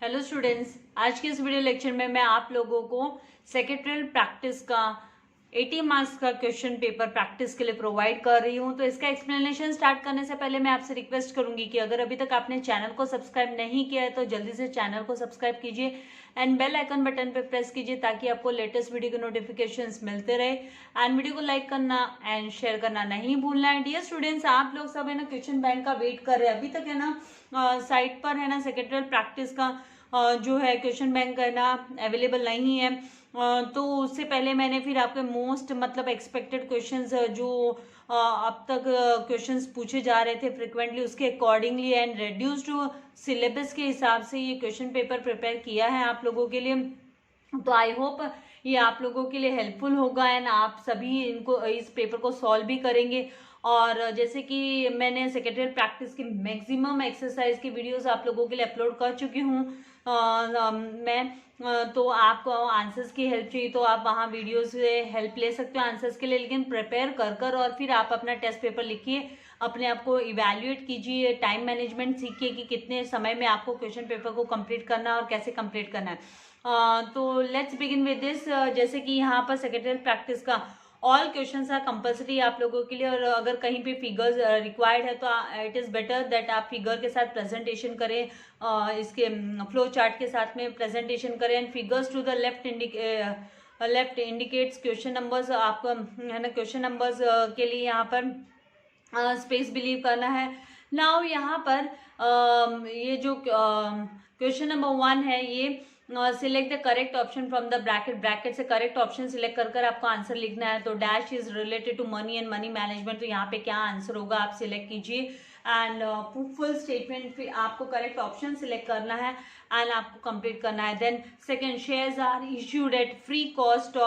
Hello students, आज के इस वीडियो लेक्चर में मैं आप लोगों को सेक्रेटरियल प्रैक्टिस का 80 मार्क्स का क्वेश्चन पेपर प्रैक्टिस के लिए प्रोवाइड कर रही हूं। तो इसका एक्सप्लेनेशन स्टार्ट करने से पहले मैं आपसे रिक्वेस्ट करूंगी कि अगर अभी तक आपने चैनल को सब्सक्राइब नहीं किया है तो जल्दी से चैनल को सब्सक्राइब कीजिए एंड बेल आइकन बटन पे प्रेस कीजिए ताकि आपको लेटेस्ट वीडियो के नोटिफिकेशंस मिलते रहे। एंड वीडियो को लाइक करना एंड शेयर करना नहीं भूलना है। डियर स्टूडेंट्स, आप लोग सब है ना क्वेश्चन बैंक का वेट कर रहे हैं। अभी तक है ना साइट पर है ना सेक्रेटरियल प्रैक्टिस का जो है क्वेश्चन बैंक करना अवेलेबल नहीं है। तो उससे पहले मैंने फिर आपके मोस्ट मतलब एक्सपेक्टेड क्वेश्चंस जो अब तक क्वेश्चंस पूछे जा रहे थे फ्रिक्वेंटली उसके अकॉर्डिंगली एंड रेड्यूस्ड सिलेबस के हिसाब से ये क्वेश्चन पेपर प्रिपेयर किया है आप लोगों के लिए। तो आई होप ये आप लोगों के लिए हेल्पफुल होगा एंड आप सभी इनको इस पेपर को सॉल्व भी करेंगे। और जैसे कि मैंने सेक्रेटरियल प्रैक्टिस की मैक्सिमम एक्सरसाइज की वीडियोस आप लोगों के लिए अपलोड कर चुकी हूँ मैं। तो आपको आंसर्स की हेल्प चाहिए तो आप वहाँ वीडियोस से हेल्प ले सकते हो आंसर्स के लिए, लेकिन प्रिपेयर कर और फिर आप अपना टेस्ट पेपर लिखिए, अपने आप को इवैल्यूएट कीजिए, टाइम मैनेजमेंट सीखिए कि कितने समय में आपको क्वेश्चन पेपर को कंप्लीट करना है और कैसे कंप्लीट करना है। तो लेट्स बिगिन विद दिस। जैसे कि यहाँ पर सेक्रेटरियल प्रैक्टिस का ऑल क्वेश्चंस आर कंपलसरी आप लोगों के लिए, और अगर कहीं पे फिगर्स रिक्वायर्ड है तो इट इज़ बेटर दैट आप फिगर के साथ प्रेजेंटेशन करें, इसके फ्लो चार्ट के साथ में प्रेजेंटेशन करें and figures to the left indicates question numbers. आपको है ना क्वेश्चन नंबर्स के लिए यहाँ पर स्पेस बिलीव करना है। नाउ यहाँ पर ये जो क्वेश्चन नंबर 1 है ये select the correct option from the bracket से करेक्ट ऑप्शन सिलेक्ट कर आपको आंसर लिखना है। तो dash is related to money and money management, तो यहाँ पे क्या आंसर होगा आप सिलेक्ट कीजिए एंड फुल स्टेटमेंट फिर आपको करेक्ट ऑप्शन सिलेक्ट करना है एंड आपको कंप्लीट करना है। Then second, shares are issued at free cost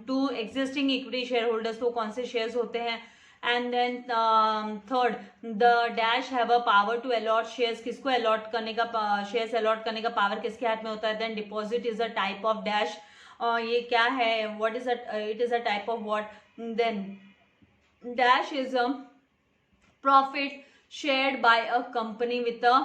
to existing equity shareholders, तो कौन से शेयर्स होते हैं। And then third, the dash have a power to allot shares, किसको अलॉट करने का शेयर्स अलॉट करने का पावर किसके हाथ में होता है। Then deposit is a type of dash, ये क्या है, what is it is a type of what. Then dash is a profit shared by a company with a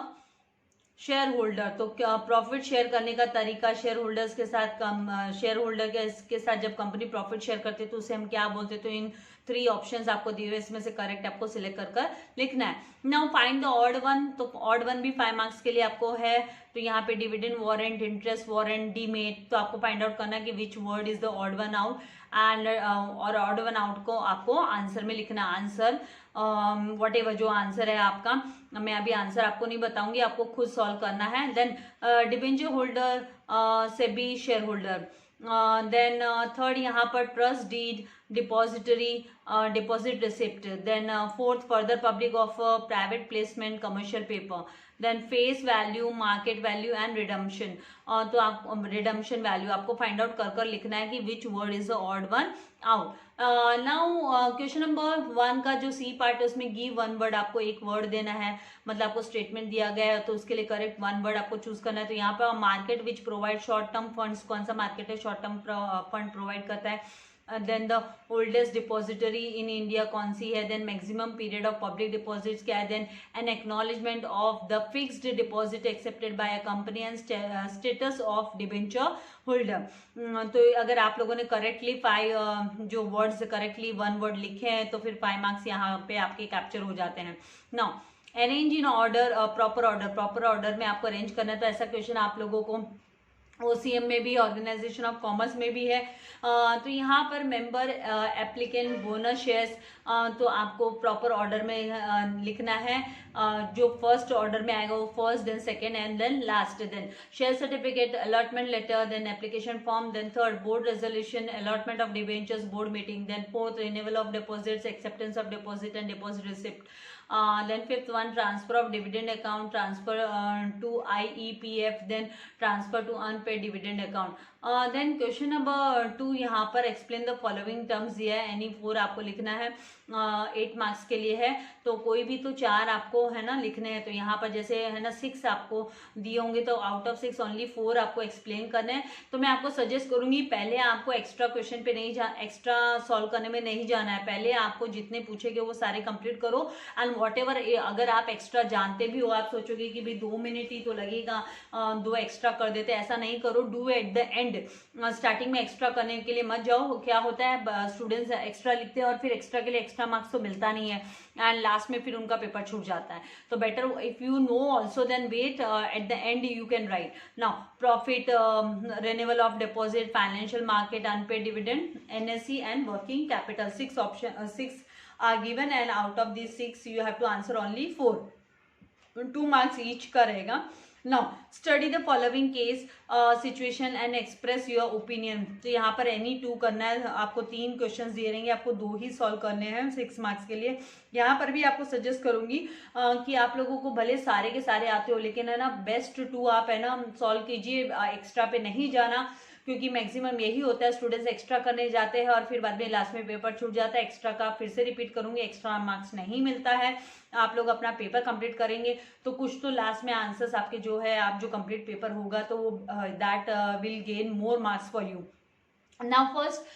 shareholder, तो क्या प्रॉफिट शेयर करने का तरीका शेयर होल्डर्स के साथ, शेयर होल्डर के साथ जब कंपनी प्रॉफिट शेयर करती है तो उसे हम क्या बोलते हैं। तो इन 3 ऑप्शंस आपको दिए हुए, इसमें से करेक्ट आपको सिलेक्ट कर लिखना है। Now find the odd one, तो ऑड वन भी 5 मार्क्स के लिए आपको है। तो यहाँ पे dividend warrant, interest warrant, demat, तो आपको फाइंड आउट करना है कि which word is the odd one out and और ऑड वन आउट को आपको आंसर में लिखना। आंसर वट एवर जो आंसर है आपका, मैं अभी आंसर आपको नहीं बताऊंगी, आपको खुद सॉल्व करना है। देन डिबेंचर होल्डर से भी शेयर होल्डर। देन थर्ड यहाँ पर trust deed, depository, deposit receipt. Then fourth, further public of private placement commercial paper. Then face value, market value and redemption, तो आप रिडम्पशन वैल्यू आपको find out कर लिखना है कि which word is the odd one out. Now question number 1 का जो C part है उसमें गिव वन वर्ड, आपको एक वर्ड देना है, मतलब आपको स्टेटमेंट दिया गया है तो उसके लिए करेक्ट 1 वर्ड आपको चूज करना है। तो यहाँ पर market which provide short term funds, कौन सा मार्केट है शॉर्ट टर्म फंड प्रोवाइड करता है। Then the oldest depository in India कौन सी है। Then maximum period of public deposits क्या है। Then an acknowledgement of the fixed deposit accepted by a company and status of debenture holder. तो अगर आप लोगों ने करेक्टली 5 जो वर्ड्स करेक्टली 1 वर्ड लिखे हैं तो फिर 5 मार्क्स यहाँ पे आपके कैप्चर हो जाते हैं। Now arrange in order, proper order में आपको अरेंज करना है। तो ऐसा क्वेश्चन आप लोगों को OCM में भी, ऑर्गेनाइजेशन ऑफ कॉमर्स में भी है। तो यहाँ पर मेंबर एप्लीकेंट बोनस शेयर्स, तो आपको प्रॉपर ऑर्डर में लिखना है। जो फर्स्ट ऑर्डर में आएगा वो first, then second and then last. Then share certificate, allotment letter, then application form, then third board resolution, allotment of debentures, board meeting, then fourth renewal of deposits, acceptance of deposit and deposit receipt. Then fifth one, transfer of dividend account, transfer to IEPF, then transfer to unpaid dividend account. Then question number 2, यहाँ पर explain the following terms दिया है, any 4 आपको लिखना है, 8 marks के लिए है। तो कोई भी तो 4 आपको है ना लिखने हैं। तो यहाँ पर जैसे है ना 6 आपको दिए होंगे तो आउट ऑफ 6 ओनली 4 आपको एक्सप्लेन करने हैं। तो मैं आपको सजेस्ट करूंगी पहले आपको एक्स्ट्रा क्वेश्चन पे नहीं एक्स्ट्रा सॉल्व करने में नहीं जाना है, पहले आपको जितने पूछेंगे वो सारे कंप्लीट करो एंड वॉट एवर, अगर आप एक्स्ट्रा जानते भी हो, आप सोचोगे कि भाई 2 मिनट ही तो लगेगा, 2 एक्स्ट्रा कर देते, ऐसा नहीं करो, do at the and. Starting में एक्स्ट्रा करने के लिए मत जाओ, क्या होता है स्टूडेंट्स एक्स्ट्रा लिखते हैं और फिर एक्स्ट्रा के लिए एक्स्ट्रा मार्क्स तो मिलता नहीं है एंड लास्ट में फिर उनका पेपर छूट जाता है। तो better if you know also then wait, at the end you can write. Now profit, renewal of deposit, financial market, unpaid dividend, NSE and working capital, 6 option, 6 are given and out of these 6 you have to answer only 4, 2 marks each का रहेगा। Now study the following case situation and express your opinion। तो यहाँ पर any 2 करना है, आपको 3 questions दिए रहेंगे, आपको 2 ही सॉल्व करने हैं 6 मार्क्स के लिए। यहाँ पर भी आपको सजेस्ट करूंगी कि आप लोगों को भले सारे के सारे आते हो, लेकिन है ना बेस्ट 2 आप है ना सॉल्व कीजिए, एक्स्ट्रा पे नहीं जाना, क्योंकि मैक्सिमम यही होता है स्टूडेंट्स एक्स्ट्रा करने जाते हैं और फिर बाद में लास्ट में पेपर छूट जाता है। एक्स्ट्रा का फिर से रिपीट करूंगी, एक्स्ट्रा मार्क्स नहीं मिलता है, आप लोग अपना पेपर कंप्लीट करेंगे तो कुछ तो लास्ट में आंसर्स आपके जो है, आप जो कंप्लीट पेपर होगा तो वो that will gain more marks for you. Now first,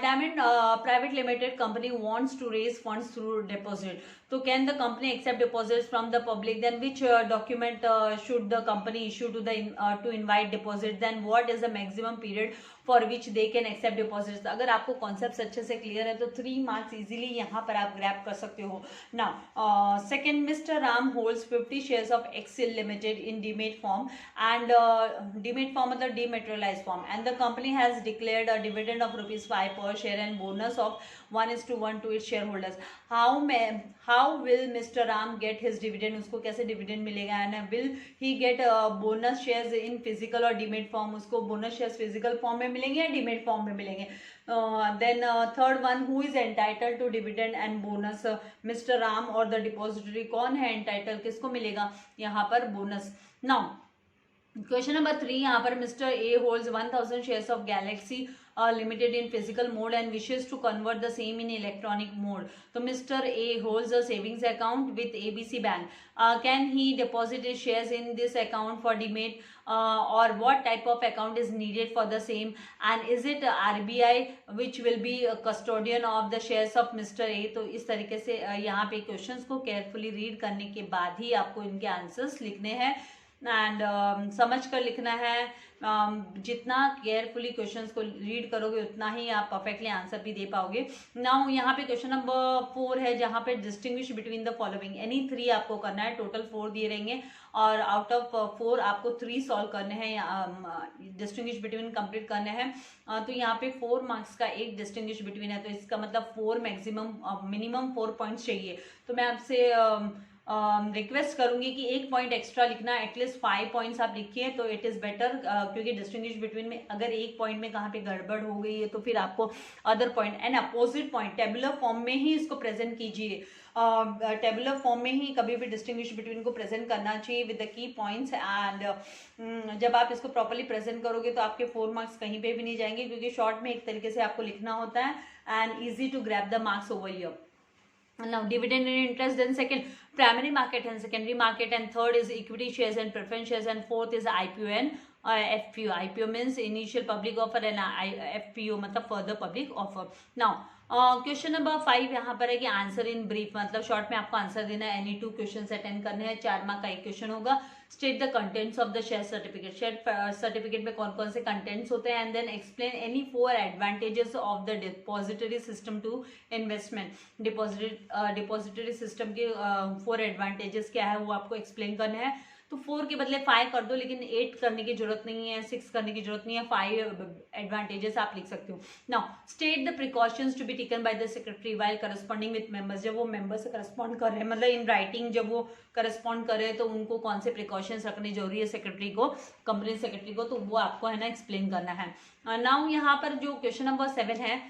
Diamond Private Limited company wants to raise funds through deposit. So can the company accept deposits from the public? Then which document should the company issue to the to invite deposit? Then what is the maximum period for which they can accept deposits? अगर आपको concept अच्छे से clear है तो 3 marks easily यहाँ पर आप grab कर सकते हो। Now second, Mr. Ram holds 50 shares of Excel Limited in demat form and demat form मतलब dematerialized form, and the company has declared a dividend of ₹5 per share and bonus of 1:1 to its shareholders. How will Mr. Ram get his dividend? उसको कैसे dividend मिलेगा? And will he get bonus shares in physical और demat form? उसको bonus shares physical form में मिलेंगे या demat form में मिलेंगे? Then third one, who is entitled to dividend and bonus? Mr. Ram और द डिपॉजिटरी? कौन है entitled, किसको मिलेगा यहाँ पर बोनस? Now क्वेश्चन नंबर 3, यहाँ पर mister A holds 1000 shares of galaxy limited in physical mode and wishes to convert the same in electronic mode. तो mister A holds a savings account with ABC bank, can he deposit his shares in this account for demat, और what type of account is needed for the same, and is it RBI which will be custodian of the shares of mister A? तो इस तरीके से यहाँ पे questions को carefully read करने के बाद ही आपको इनके आंसर्स लिखने हैं एंड समझ कर लिखना है। जितना केयरफुली क्वेश्चंस को रीड करोगे उतना ही आप परफेक्टली आंसर भी दे पाओगे। नाउ यहाँ पे क्वेश्चन नंबर 4 है, जहाँ पे distinguish between the following, any 3 आपको करना है। टोटल 4 दिए रहेंगे और आउट ऑफ 4 आपको 3 सॉल्व करने हैं, डिस्टिंग्विश बिटवीन कंप्लीट करने हैं। तो यहाँ पे 4 मार्क्स का एक डिस्टिंग्विश बिटवीन है, तो इसका मतलब 4 मैक्सिमम मिनिमम 4 पॉइंट्स चाहिए। तो मैं आपसे रिक्वेस्ट करूंगी कि 1 पॉइंट एक्स्ट्रा लिखना, एटलीस्ट 5 पॉइंट्स आप लिखिए तो इट इज़ बेटर, क्योंकि डिस्टिंग्विश बिटवीन में अगर 1 पॉइंट में कहाँ पे गड़बड़ हो गई है तो फिर आपको other point and opposite point tabular form में ही इसको प्रेजेंट कीजिए। टेबुलर फॉर्म में ही कभी भी डिस्टिंग्विश बिटवीन को प्रेजेंट करना चाहिए with the key points, and जब आप इसको प्रॉपर्ली प्रेजेंट करोगे तो आपके 4 मार्क्स कहीं पे भी नहीं जाएंगे, क्योंकि शॉर्ट में एक तरीके से आपको लिखना होता है and easy to grab the marks over here. Now dividend and interest, then second primary market and secondary market, and third is equity shares and preference shares, and fourth is IPO and FPO. IPO means initial public offer and FPO मतलब further public offer. Now question number 5 यहाँ पर है कि answer in brief, मतलब short में आपको answer देना है। एनी 2 क्वेश्चन अटेंड करने हैं, 4 मार्क का एक क्वेश्चन होगा। State the contents of the share certificate, share certificate में कौन कौन से कंटेंट्स होते हैं, and then explain any 4 advantages of the depository system to investment. Depository system के 4 एडवांटेजेस क्या है वो आपको एक्सप्लेन करने हैं। तो 4 के बदले 5 कर दो, लेकिन 8 करने की जरूरत नहीं है, 6 करने की जरूरत नहीं है, 5 एडवांटेजेस आप लिख सकते हो। Now state the precautions to be taken by the secretary while corresponding with members, जब वो मेंबर से करस्पॉन्ड कर रहे हैं, मतलब इन राइटिंग जब वो करस्पॉन्ड कर रहे हैं तो उनको कौन से प्रिकॉशंस रखने जरूरी है सेक्रेटरी को, कंपनी सेक्रेटरी को, तो वो आपको है ना एक्सप्लेन करना है। नाउ यहाँ पर जो क्वेश्चन नंबर 7 है,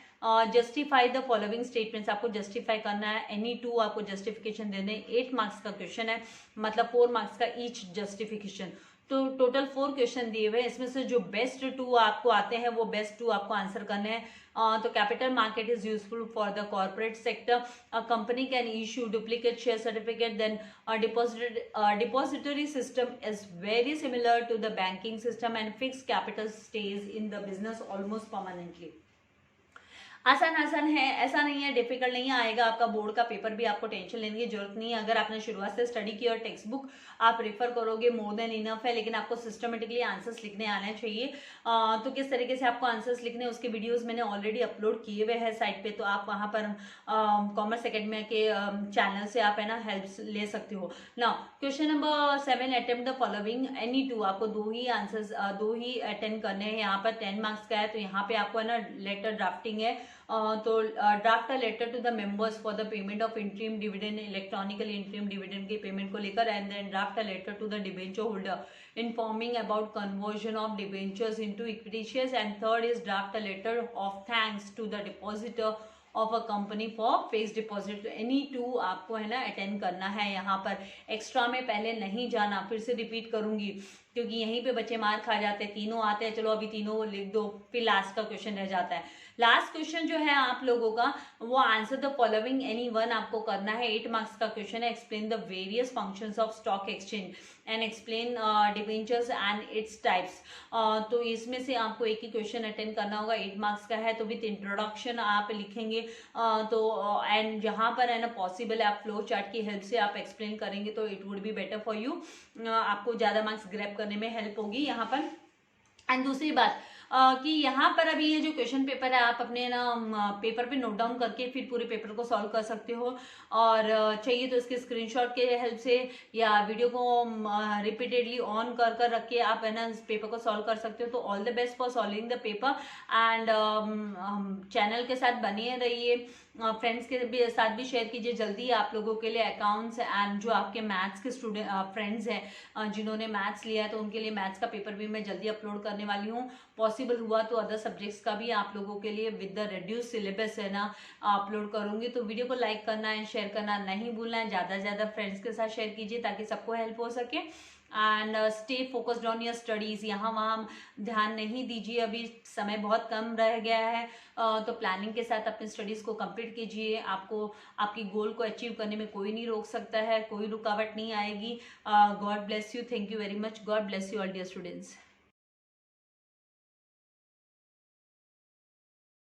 जस्टिफाई द फॉलोइंग स्टेटमेंट्स, आपको जस्टिफाई करना है। एनी 2 आपको जस्टिफिकेशन देने, 8 मार्क्स का क्वेश्चन है, मतलब 4 मार्क्स का ईच जस्टिफिकेशन। तो टोटल 4 क्वेश्चन दिए हुए हैं, इसमें से जो बेस्ट 2 आपको आते हैं वो बेस्ट 2 आपको आंसर करने हैं। तो capital market is useful for the corporate sector, a company can issue duplicate share certificate, then depository system is very similar to the banking system, and fix capital stays in the business almost permanently. आसान आसान है, ऐसा नहीं है, difficult नहीं आएगा। आपका board का पेपर भी आपको टेंशन लेने की जरूरत नहीं है। अगर आपने शुरुआत से स्टडी की और टेक्स्ट बुक आप रेफर करोगे मोर देन इनफ है, लेकिन आपको सिस्टमेटिकली आंसर्स लिखने आने चाहिए। तो किस तरीके से आपको आंसर्स लिखने, उसके वीडियोस मैंने ऑलरेडी अपलोड किए हुए हैं साइट पे, तो आप वहाँ पर कॉमर्स एकेडमी के चैनल से आप है ना हेल्प ले सकते हो। Now question number 7, attempt the following any two. आपको दो ही आंसर्स दो ही अटेंड करने हैं। यहाँ पर 10 मार्क्स का है, तो यहाँ पे आपको है ना लेटर ड्राफ्टिंग है। तो draft a letter to the members for the payment of interim dividend, electronically interim dividend की पेमेंट को लेकर, and then draft a letter to the debenture holder informing about conversion of debentures into equity shares, and third is draft a letter of thanks to the depositor of a company for face deposit. Any two आपको है ना attend करना है। यहाँ पर extra में पहले नहीं जाना, फिर से रिपीट करूंगी क्योंकि यहीं पे बच्चे मार खा जाते हैं। तीनों आते हैं, चलो अभी तीनों लिख दो, फिर लास्ट का क्वेश्चन रह जाता है। लास्ट क्वेश्चन जो है आप लोगों का वो answer the following any one आपको करना है। 8 मार्क्स का क्वेश्चन है। Explain the various functions of stock exchange and explain debentures and its types. तो इसमें से आपको एक ही क्वेश्चन अटेंड करना होगा, 8 मार्क्स का है, तो विथ इंट्रोडक्शन आप लिखेंगे। तो एंड जहां पर है ना पॉसिबल है आप फ्लो चार्ट की हेल्प से आप एक्सप्लेन करेंगे तो it would be better for you. आपको ज्यादा मार्क्स ग्रैब करने में हेल्प होगी यहाँ पर। एंड दूसरी बात कि यहाँ पर अभी ये जो क्वेश्चन पेपर है आप अपने ना पेपर पे नोट डाउन करके फिर पूरे पेपर को सॉल्व कर सकते हो, और चाहिए तो इसके स्क्रीनशॉट के हेल्प से या वीडियो को रिपीटेडली ऑन कर कर रख के आप है ना इस पेपर को सॉल्व कर सकते हो। तो all the best for solving the paper, and channel के साथ बने रहिए, फ्रेंड्स के भी साथ भी शेयर कीजिए। जल्दी आप लोगों के लिए अकाउंट्स एंड जो आपके मैथ्स के स्टूडेंट फ्रेंड्स हैं जिन्होंने मैथ्स लिया है तो उनके लिए मैथ्स का पेपर भी मैं जल्दी अपलोड करने वाली हूँ। पॉसिबल हुआ तो अदर सब्जेक्ट्स का भी आप लोगों के लिए विद द रिड्यूस सिलेबस है ना अपलोड करूंगी। तो वीडियो को लाइक करना है, शेयर करना नहीं भूलना है, ज़्यादा से ज़्यादा फ्रेंड्स के साथ शेयर कीजिए ताकि सबको हेल्प हो सके। And stay focused on your studies. यहाँ वहाँ ध्यान नहीं दीजिए, अभी समय बहुत कम रह गया है। तो प्लानिंग के साथ अपने स्टडीज को कंप्लीट कीजिए। आपको आपकी गोल को अचीव करने में कोई नहीं रोक सकता है, कोई रुकावट नहीं आएगी। God bless you, thank you very much, God bless you all dear students.